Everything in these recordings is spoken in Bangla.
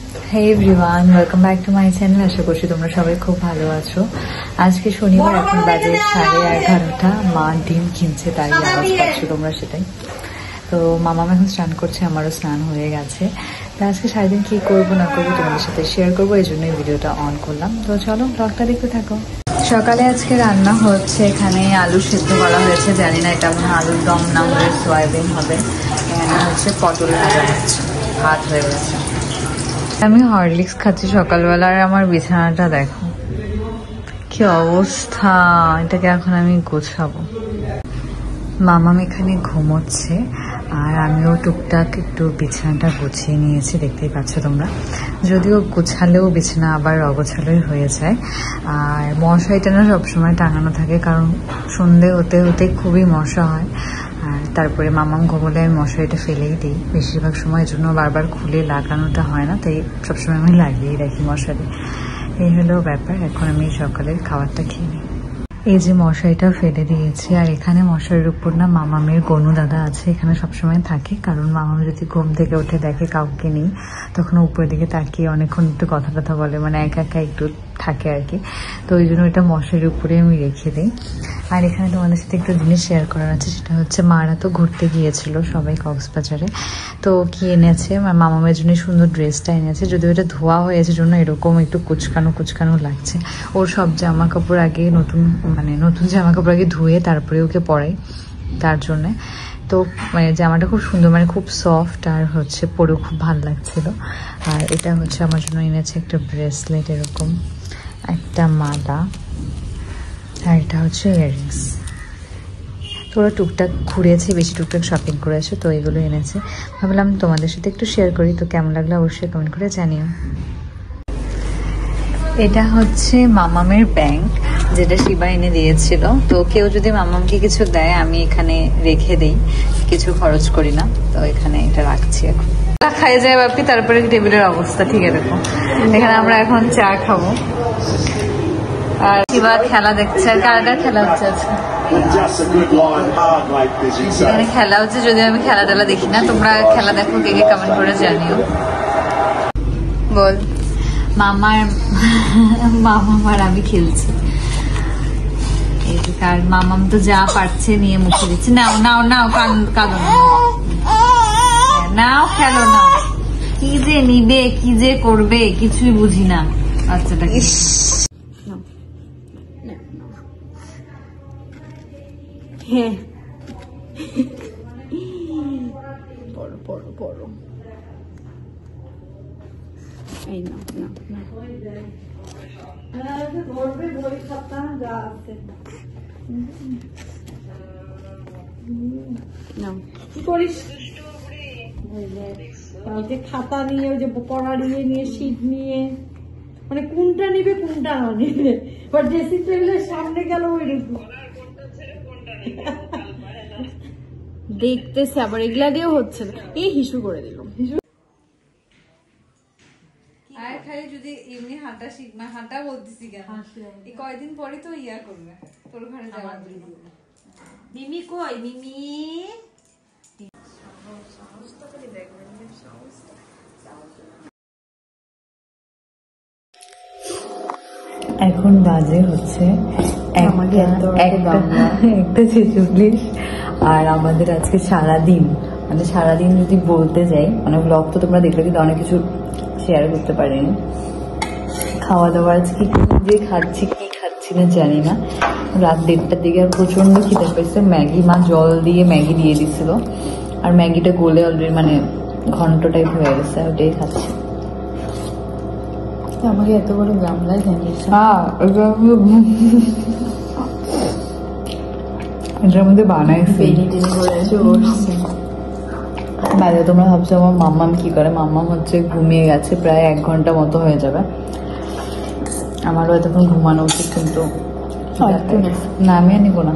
Hey everyone, welcome back to my channel. আশা করছি তোমরা সবাই খুব ভালো আছো। আজকে শনিবার, এখন বাজে 11:30। মা ডিম কিনছে, তাই আওয়াজ পাচ্ছ তোমরা সেটাই। তো মামা এখন স্নান করছে, আমারও স্নান হয়ে গেছে। তো আজকে সারাদিন কি করবো না করবো তোমাদের সাথে শেয়ার করবো, এই জন্যই ভিডিওটা অন করলাম। তো চলো ব্লগটা দেখতে থাকো। সকালে আজকে রান্না হচ্ছে, এখানে আলু সেদ্ধ করা হয়েছে, জানি না এটা মনে আলুর দম না হলে সয়াবিন হবে। এখানে হচ্ছে পটল ভাজা হচ্ছে, ভাত হয়ে গেছে। আমি হরলিক্স খাচ্ছি সকালবেলা, আর আমার বিছানাটা দেখো কি অবস্থা, এটাকে এখন আমি গোছাবো। মামাম এখানে ঘুমোচ্ছে, আর আমিও টুকটাক একটু বিছানাটা গুছিয়ে নিয়েছি, দেখতেই পাচ্ছ তোমরা। যদিও গোছালেও বিছানা আবার অগোছালোই হয়ে যায়। আর মশারিটা না সবসময় টাঙানো থাকে, কারণ সন্ধে হতে হতে খুবই মশা হয়। আর তারপরে মামাম ঘুমোলে আমি মশারিটা ফেলেই দিই বেশিরভাগ সময়, জন্য বারবার খুলে লাগানোটা হয় না, তাই সবসময় আমি লাগিয়েই রাখি মশারি। এই হলো ব্যাপার। এখন আমি সকালের খাবারটা খেয়ে নিই। এই যে মশারিটা ফেলে দিয়েছি, আর এখানে মশারির উপর না মামামের গনু দাদা আছে, এখানে সবসময় থাকে। কারণ মামাম যদি ঘুম থেকে উঠে দেখে কাউকে নেই, তখন উপরের দিকে তাকিয়ে অনেকক্ষণ একটু কথা টথা বলে, মানে একা একা একটু থাকে আর কি। তো ওই জন্য এটা মশারির উপরে আমি রেখে দিই। আর এখানে তোমাদের সাথে একটু জিনিস শেয়ার করার আছে, সেটা হচ্ছে মারা তো ঘুরতে গিয়েছিল সবাই কক্সবাজারে। তো কি এনেছে, মামামের জন্য সুন্দর ড্রেসটা এনেছে, যদিও এটা ধোয়া হয়েছে জন্য এরকম একটু কুচকানো কুচকানো লাগছে। ওর সব জামা কাপড় আগে নতুন জামা কাপড় আগে ধুয়ে তারপরে ওকে পরাই, তার জন্যে। তো মানে জামাটা খুব সুন্দর, মানে খুব সফট, আর হচ্ছে পরেও খুব ভালো লাগছিল। আর এটা হচ্ছে আমার জন্য এনেছে একটা ব্রেসলেট, এরকম একটা মালা, আর এটা হচ্ছে ইয়াররিংস। তো ওরা টুকটাক ঘুরেছে, বেশি টুকটাক শপিং করেছে, তো এগুলো এনেছে। ভাবলাম তোমাদের সাথে একটু শেয়ার করি। তো কেমন লাগলো অবশ্যই কমেন্ট করে জানিও। এটা হচ্ছে মামামের ব্যাংক, যেটা শিবা এনে দিয়েছিল। তো কেউ যদি মামামকে কিছু দেয় আমি এখানে রেখে দিই, কিছু খরচ করি না। তো এখানে এটা রাখছি। এখন খাই যায় বাপি, তারপরে টেবিলের অবস্থা ঠিক দেখো। এখানে আমরা এখন চা খাবো, আর শিবা খেলা দেখছে। আর কারাটার খেলা হচ্ছে আজকে, এখানে খেলা হচ্ছে। যদি আমি খেলা টেলা দেখি না, তোমরা খেলা দেখো, কে কে কমেন্ট করে জানিও। বল। মামার আর আমি খেলছি। আর মামাম তো যা পারছে নিয়ে মুখে দিচ্ছে। নাও নাও নাও, কাঁদো নাও, খেলো না। কি যে নিবে, কি যে করবে, কিছুই বুঝি না বাচ্চাটাকে। হ্যাঁ, পড়ো পড়ো পড়ো। এই না না না, ধরবে বই খাতা যা আছে। কি করিস? যে খাতা নিয়ে, ওই যে পড়া নিয়ে শীট নিয়ে, মানে কোনটা নিবে কোনটা না নিবে। বাট ড্রেসিং টেবিলের সামনে গেল ওই দেখতেছে, আবার এগুলা দিয়েও হচ্ছে না। এই হিসু করে দিল। আর খালি যদি এমনি হাঁটা শিখবা, হাঁটা বলতেছি কেন, এই কয়দিন পরে তো ইয়া করবে তোর ঘরে যাওয়ার জন্য। মিমি কই? মিমি এখন বাজে হচ্ছে 1:46। আর আমাদের আজকে সারাদিন, মানে সারাদিন যদি বলতে যাই, মানে ব্লগ তো তোমরা দেখলে কিন্তু অনেক কিছু শেয়ার করতে পারিনি। খাওয়া দাওয়া আজকে কি যে খাচ্ছি কি খাচ্ছি না জানি না। রাত 1:30টার দিকে আর প্রচন্ড খিদে পেয়েছে। ম্যাগি, মা জল দিয়ে ম্যাগি দিয়ে দিছিল, আর ম্যাগিটা গলে অলরেডি মানে ঘন্ট টাইপ হয়ে গেছে, ওটাই খাচ্ছি। আমাকে এত বড় গামলায় জানিয়েছে। এটার মধ্যে বানাইছি, বাইরে। তোমরা ভাবছো আমার মাম্মাম কি করে? মাম্মাম হচ্ছে ঘুমিয়ে গেছে, প্রায় 1 ঘন্টা মতো হয়ে যাবে। আমারও এতক্ষণ ঘুমানো উচিত, কিন্তু না, আমি আর নিবো না।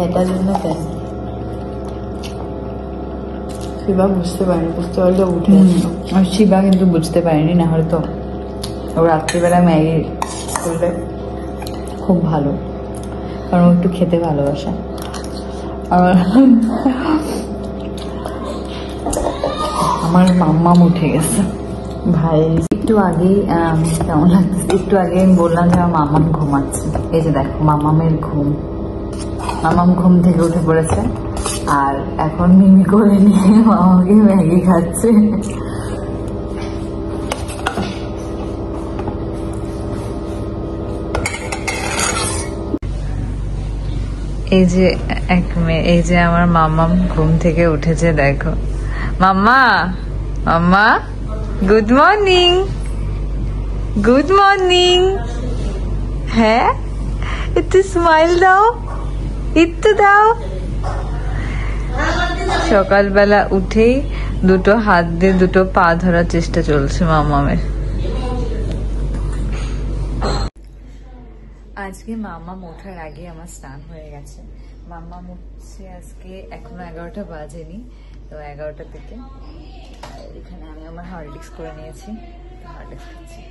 এটার জন্য শিবা বুঝতে পারিনি, বুঝতে পারলে উঠে আর শিবা কিন্তু বুঝতে পারিনি, না হলে তো ও রাত্রিবেলা ম্যাগি করলে খুব ভালো, কারণ ও একটু খেতে ভালোবাসে। আর আমার মাম্মাম উঠে গেছে। ভাই একটু আগেই কেমন লাগতেছে, একটু আগে আমি বললাম যে আমার মামাম ঘুমাচ্ছে। এই যে দেখো মামামের ঘুম, মামাম ঘুম থেকে উঠে পড়েছে আর এখন মিমি কোলে নিয়ে মামাকে ম্যাগি খাচ্ছে। এই যে এক মেয়ে, এই যে আমার মামাম ঘুম থেকে উঠেছে, দেখো মাম্মা, মাম্মা গুড মর্নিং, গুড মর্নিং। হ্যাঁ একটু স্মাইল দাও, একটু দাও। সকালবেলা উঠেই দুটো হাত দিয়ে দুটো পা ধরার চেষ্টা চলছে মামামের। আজকে মামা ওঠার আগে আমার স্নান হয়ে গেছে। মামা উঠছে আজকে, এখনো 11টা বাজেনি, তো 11টা থেকে। আর এখানে আমি আমার হরলিক্স করে নিয়েছি, হরলিক্স খাচ্ছি।